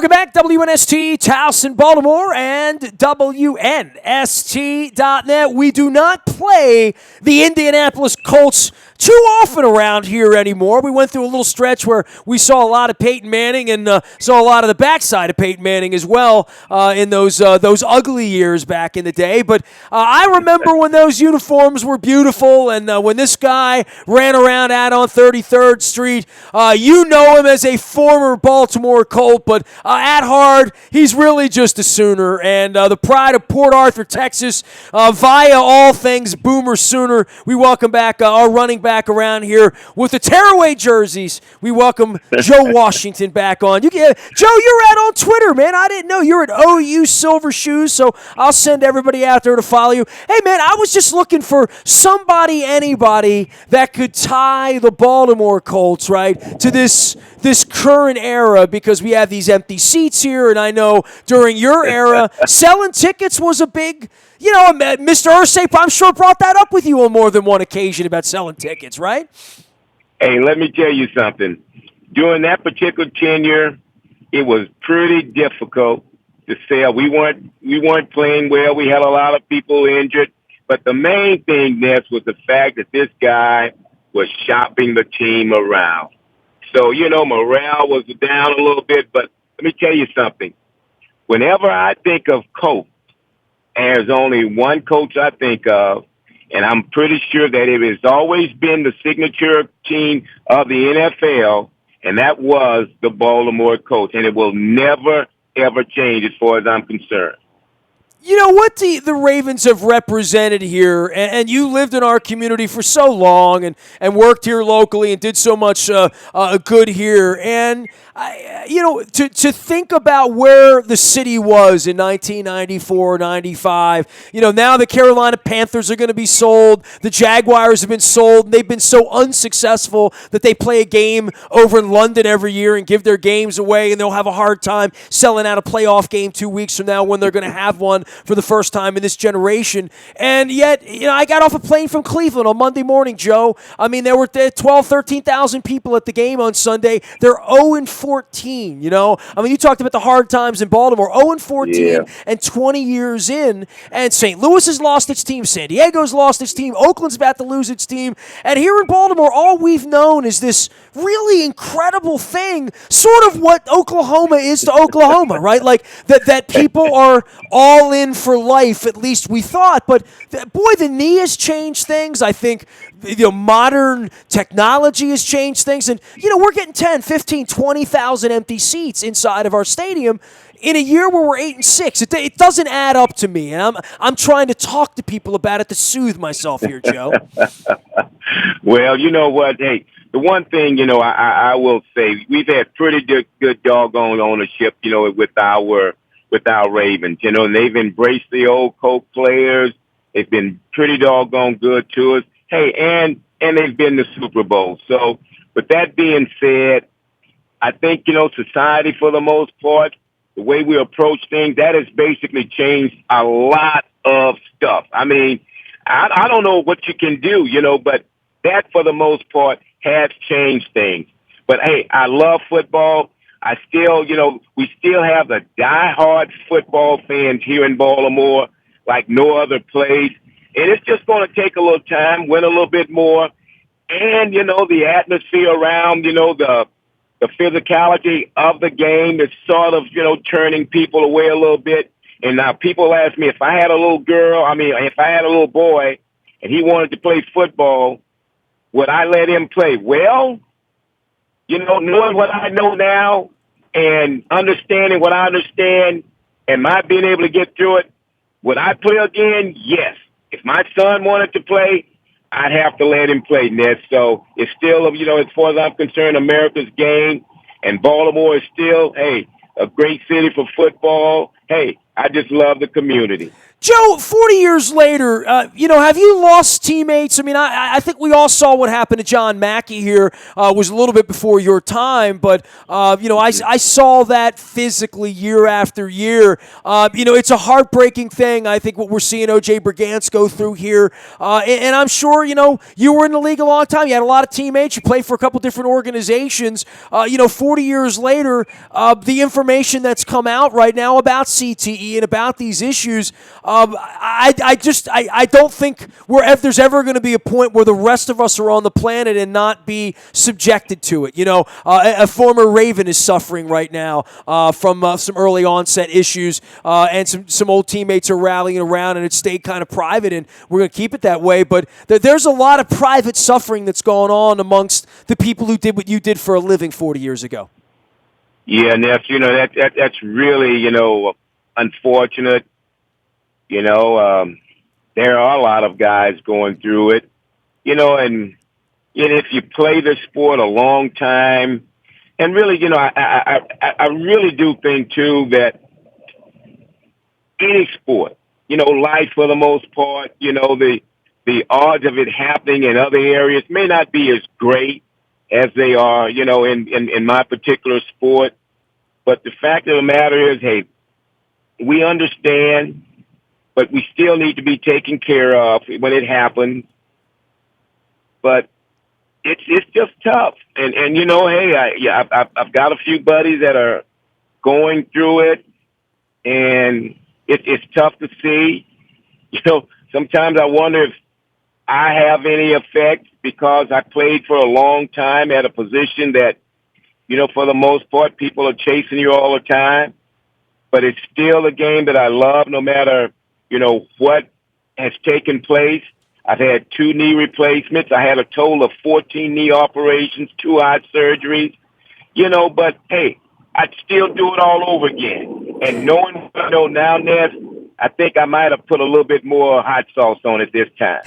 Welcome back, WNST, Towson, Baltimore, and WNST.net. We do not play the Indianapolis Colts too often around here anymore. We went through a little stretch where we saw a lot of Peyton Manning and saw a lot of the backside of Peyton Manning as well in those ugly years back in the day. But I remember when those uniforms were beautiful, and when this guy ran around out on 33rd Street. You know him as a former Baltimore Colt, but at heart, he's really just a Sooner. And the pride of Port Arthur, Texas, via all things Boomer Sooner. We welcome back our running back around here with the tearaway jerseys. We welcome Joe Washington back on. Joe, you're out on Twitter, man. I didn't know you're at OU Silver Shoes, so I'll send everybody out there to follow you. Hey, man, I was just looking for anybody that could tie the Baltimore Colts, right, to this current era, because we have these empty seats here, and I know during your era, selling tickets was a big, Mr. Irsay, I'm sure, brought that up with you on more than one occasion about selling tickets, right? Hey, let me tell you something. During that particular tenure, it was pretty difficult to sell. We weren't playing well. We had a lot of people injured. But the main thing, Ness, was the fact that this guy was shopping the team around. So, morale was down a little bit. But let me tell you something. Whenever I think of Colts, there's only one coach I think of, and I'm pretty sure that it has always been the signature team of the NFL, and that was the Baltimore Colts. And it will never, ever change as far as I'm concerned. You know what the Ravens have represented here, and you lived in our community for so long and worked here locally and did so much good here. And, to think about where the city was in 1994, 95, now the Carolina Panthers are going to be sold. The Jaguars have been sold. And they've been so unsuccessful that they play a game over in London every year and give their games away, and they'll have a hard time selling out a playoff game 2 weeks from now when they're going to have one for the first time in this generation. And yet, I got off a plane from Cleveland on Monday morning, Joe. I mean, there were 12, 13,000 people at the game on Sunday. They're 0-14, I mean, you talked about the hard times in Baltimore. 0-14 and 20 years in. And St. Louis has lost its team. San Diego's lost its team. Oakland's about to lose its team. And here in Baltimore, all we've known is this really incredible thing, sort of what Oklahoma is to Oklahoma, right? Like that people are all in for life, at least we thought. But boy, the knee has changed things. I think modern technology has changed things. And, we're getting 10, 15, 20,000 empty seats inside of our stadium in a year where we're 8-6. It doesn't add up to me. And I'm trying to talk to people about it to soothe myself here, Joe. Well, you know what? Hey, the one thing, I will say, we've had pretty good doggone ownership, with our Ravens, and they've embraced the old Colt players. They've been pretty doggone good to us. Hey, and they've been to Super Bowl. So with that being said, I think, society for the most part, the way we approach things, that has basically changed a lot of stuff. I mean, I don't know what you can do, but that for the most part has changed things. But hey, I love football. I still, we still have the diehard football fans here in Baltimore like no other place. And it's just going to take a little time, win a little bit more. And, the atmosphere around, the physicality of the game is sort of, turning people away a little bit. And now people ask me if I had a little if I had a little boy and he wanted to play football, would I let him play? Well, knowing what I know now and understanding what I understand and my being able to get through it, would I play again? Yes. If my son wanted to play, I'd have to let him play, Ned. So it's still, as far as I'm concerned, America's game. And Baltimore is still, a great city for football. Hey, I just love the community. Joe, 40 years later, have you lost teammates? I mean, I think we all saw what happened to John Mackey here. Was a little bit before your time, but, I saw that physically year after year. It's a heartbreaking thing, I think, what we're seeing O.J. Brigance go through here. And I'm sure, you were in the league a long time. You had a lot of teammates. You played for a couple different organizations. 40 years later, the information that's come out right now about CTE and about these issues, I don't think there's ever going to be a point where the rest of us are on the planet and not be subjected to it. A former Raven is suffering right now from some early onset issues, and some old teammates are rallying around, and it stayed kind of private, and we're going to keep it that way. But there's a lot of private suffering that's going on amongst the people who did what you did for a living 40 years ago. Yeah, Ness, that's really, unfortunate. There are a lot of guys going through it, and if you play the sport a long time, and really, I really do think too that any sport, life for the most part, the odds of it happening in other areas may not be as great as they are, in my particular sport. But the fact of the matter is, hey, we understand, but we still need to be taken care of when it happens. But it's just tough, and hey, I've got a few buddies that are going through it, and it's tough to see. Sometimes I wonder if I have any effect because I played for a long time at a position that, for the most part, people are chasing you all the time. But it's still a game that I love no matter, what has taken place. I've had 2 knee replacements. I had a total of 14 knee operations, 2 eye surgeries, but hey, I'd still do it all over again. And knowing what I know now, Ness, I think I might have put a little bit more hot sauce on it this time.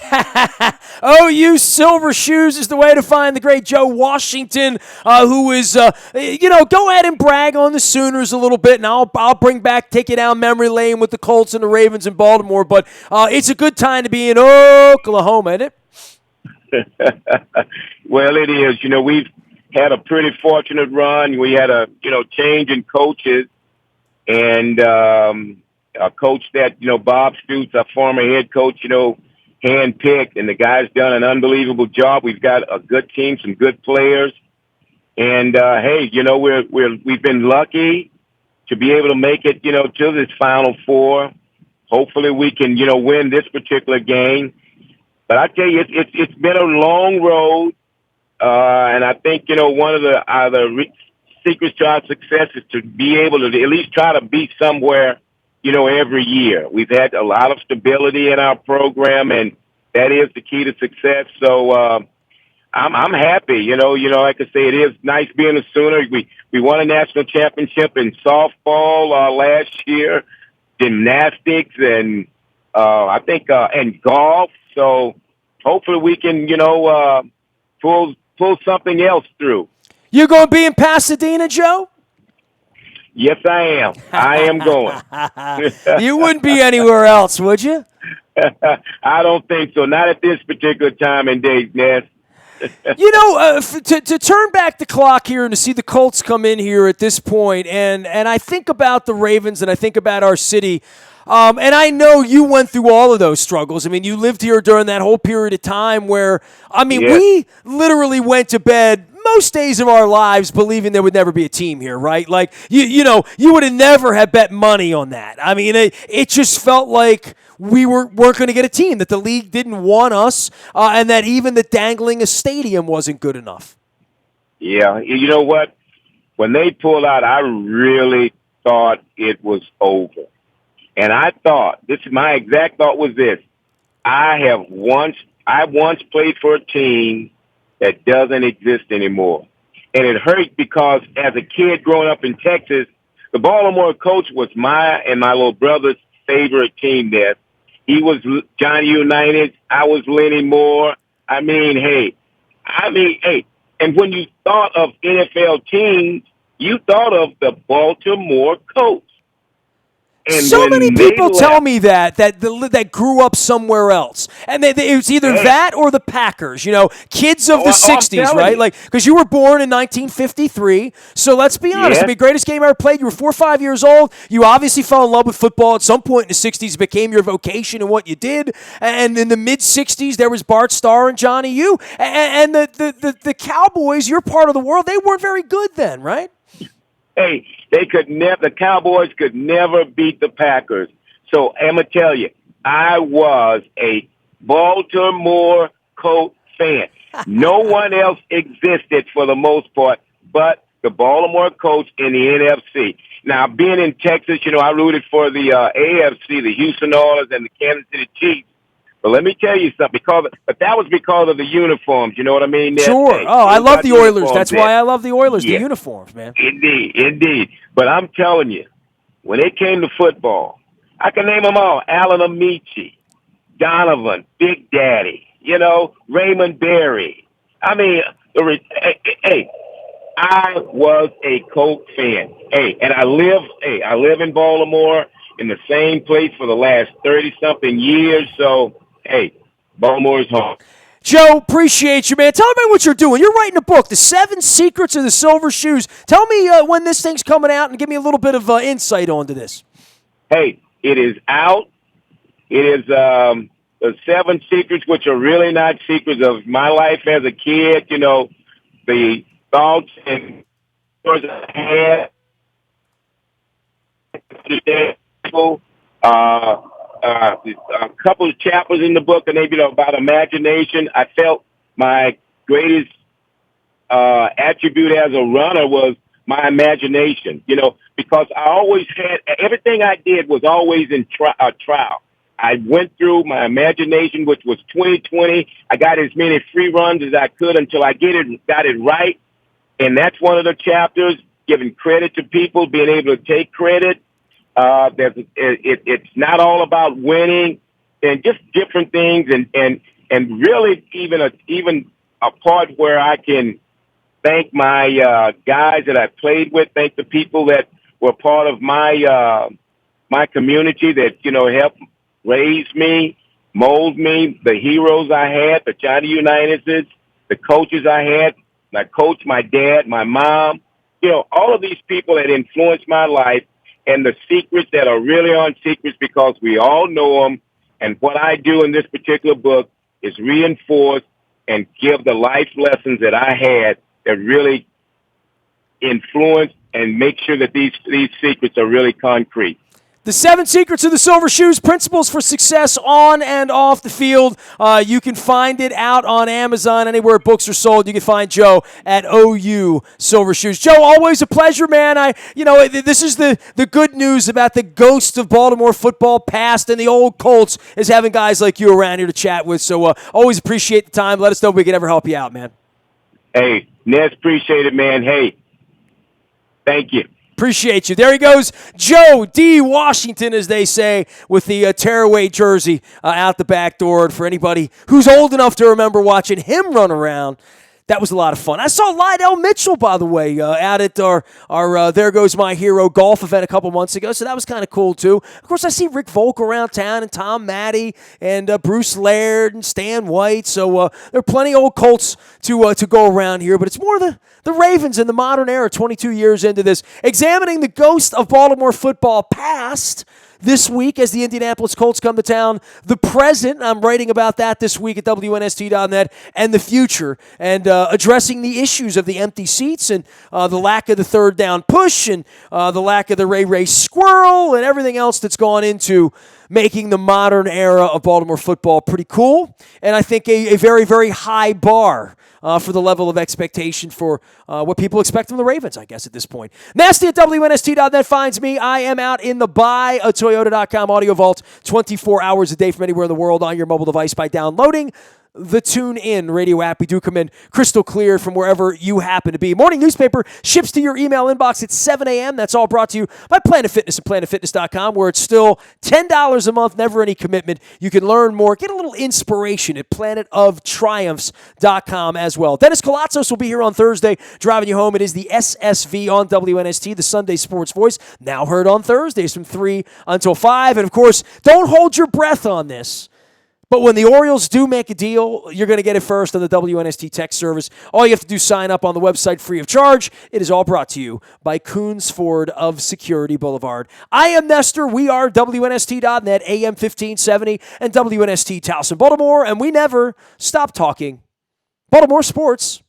Oh, you silver shoes is the way to find the great Joe Washington, who is, go ahead and brag on the Sooners a little bit, and I'll take you down memory lane with the Colts and the Ravens in Baltimore. But it's a good time to be in Oklahoma, isn't it? Well, it is. We've had a pretty fortunate run. We had a, change in coaches, and a coach that, Bob Stutes, our former head coach, handpicked, and the guy's done an unbelievable job. We've got a good team, some good players, and hey, we've been lucky to be able to make it, to this Final Four. Hopefully, we can, win this particular game. But I tell you, it's been a long road, and I think one of the secrets to our success is to be able to at least try to be somewhere, every year. We've had a lot of stability in our program, and that is the key to success. So I'm happy. Like I say, it is nice being a Sooner. We won a national championship in softball last year, gymnastics, and I think and golf. So hopefully we can, pull something else through. You going to be in Pasadena, Joe? Yes, I am. I am going. You wouldn't be anywhere else, would you? I don't think so. Not at this particular time and date, Ness. To turn back the clock here and to see the Colts come in here at this point, and I think about the Ravens and I think about our city, and I know you went through all of those struggles. I mean, you lived here during that whole period of time where, we literally went to bed most days of our lives believing there would never be a team here, right? Like, you would have never have bet money on that. I mean, it just felt like we weren't going to get a team, that the league didn't want us, and that even the dangling a stadium wasn't good enough. Yeah, you know what? When they pulled out, I really thought it was over. And I thought, my exact thought was this: I once played for a team that doesn't exist anymore. And it hurt because as a kid growing up in Texas, the Baltimore coach was my and my little brother's favorite team there. He was Johnny Unitas. I was Lenny Moore. Hey. And when you thought of NFL teams, you thought of the Baltimore Colts. And So many when they people tell left, me that grew up somewhere else, and it was either hey, that or the Packers. Kids of the I'm '60s, telling right? you, Like, because you were born in 1953. So let's be honest. I yes, mean, greatest game I ever played. You were 4 or 5 years old. You obviously fell in love with football at some point in the '60s. It became your vocation and what you did. And in the mid '60s, there was Bart Starr and Johnny U. And the Cowboys. You're part of the world. They weren't very good then, right? hey, the Cowboys could never beat the Packers. So I'm going to tell you, I was a Baltimore Colts fan. No one else existed for the most part but the Baltimore Colts in the NFC. Now, being in Texas, I rooted for the AFC, the Houston Oilers and the Kansas City Chiefs. But let me tell you something, but that was because of the uniforms. You know what I mean? Sure. Hey, Oh, I those love got the Oilers. uniforms That's why I love the Oilers, the Yeah, uniforms, man. indeed. But I'm telling you, when it came to football, I can name them all. Alan Amici, Donovan, Big Daddy, Raymond Berry. I mean, hey, I was a Colt fan. Hey, and I live in Baltimore in the same place for the last 30-something years. So, hey, Baltimore's home. Joe, appreciate you, man. Tell me what you're doing. You're writing a book, The 7 Secrets of the Silver Shoes. Tell me when this thing's coming out and give me a little bit of insight onto this. Hey, it is out. It is the 7 secrets, which are really not secrets of my life as a kid. The thoughts and stories I had. A couple of chapters in the book, and maybe about imagination. I felt my greatest attribute as a runner was my imagination. Because I always had everything I did was always in trial. I went through my imagination, which was 2020. I got as many free runs as I could until I got it right. And that's one of the chapters, giving credit to people, being able to take credit. It's not all about winning and just different things. And really even a part where I can thank my guys that I played with, thank the people that were part of my community that, helped raise me, mold me, the heroes I had, the Johnny Unitas, the coaches I had, my coach, my dad, my mom, all of these people that influenced my life, and the secrets that are really on secrets because we all know them. And what I do in this particular book is reinforce and give the life lessons that I had that really influence and make sure that these secrets are really concrete. The 7 Secrets of the Silver Shoes, Principles for Success on and off the Field. You can find it out on Amazon, anywhere books are sold. You can find Joe at OU Silver Shoes. Joe, always a pleasure, man. This is the good news about the ghost of Baltimore football past, and the old Colts is having guys like you around here to chat with. So always appreciate the time. Let us know if we can ever help you out, man. Hey, Ness, appreciate it, man. Hey, thank you. Appreciate you. There he goes, Joe D. Washington, as they say, with the tearaway jersey out the back door. And for anybody who's old enough to remember watching him run around, that was a lot of fun. I saw Lydell Mitchell, by the way, out at our There Goes My Hero golf event a couple months ago, so that was kind of cool, too. Of course, I see Rick Volk around town and Tom Matty and Bruce Laird and Stan White, so there are plenty of old Colts to go around here, but it's more the Ravens in the modern era, 22 years into this, examining the ghost of Baltimore football past this week as the Indianapolis Colts come to town. The present, I'm writing about that this week at WNST.net, and the future, and addressing the issues of the empty seats and the lack of the third down push and the lack of the Ray Squirrel and everything else that's gone into making the modern era of Baltimore football pretty cool, and I think a very, very high bar for the level of expectation for what people expect from the Ravens, I guess, at this point. Nasty at WNST.net finds me. I am out in the buyatoyota.com audio vault 24 hours a day from anywhere in the world on your mobile device by downloading the Tune In radio app. We do come in crystal clear from wherever you happen to be. Morning newspaper ships to your email inbox at 7 a.m. That's all brought to you by Planet Fitness and PlanetFitness.com, where it's still $10 a month, never any commitment. You can learn more, get a little inspiration at PlanetOfTriumphs.com as well. Dennis Colatzos will be here on Thursday, driving you home. It is the SSV on WNST, the Sunday Sports Voice, now heard on Thursdays from 3 until 5. And, of course, don't hold your breath on this. But when the Orioles do make a deal, you're going to get it first on the WNST text service. All you have to do is sign up on the website free of charge. It is all brought to you by Coons Ford of Security Boulevard. I am Nestor. We are WNST.net, AM 1570, and WNST Towson, Baltimore, and we never stop talking Baltimore sports.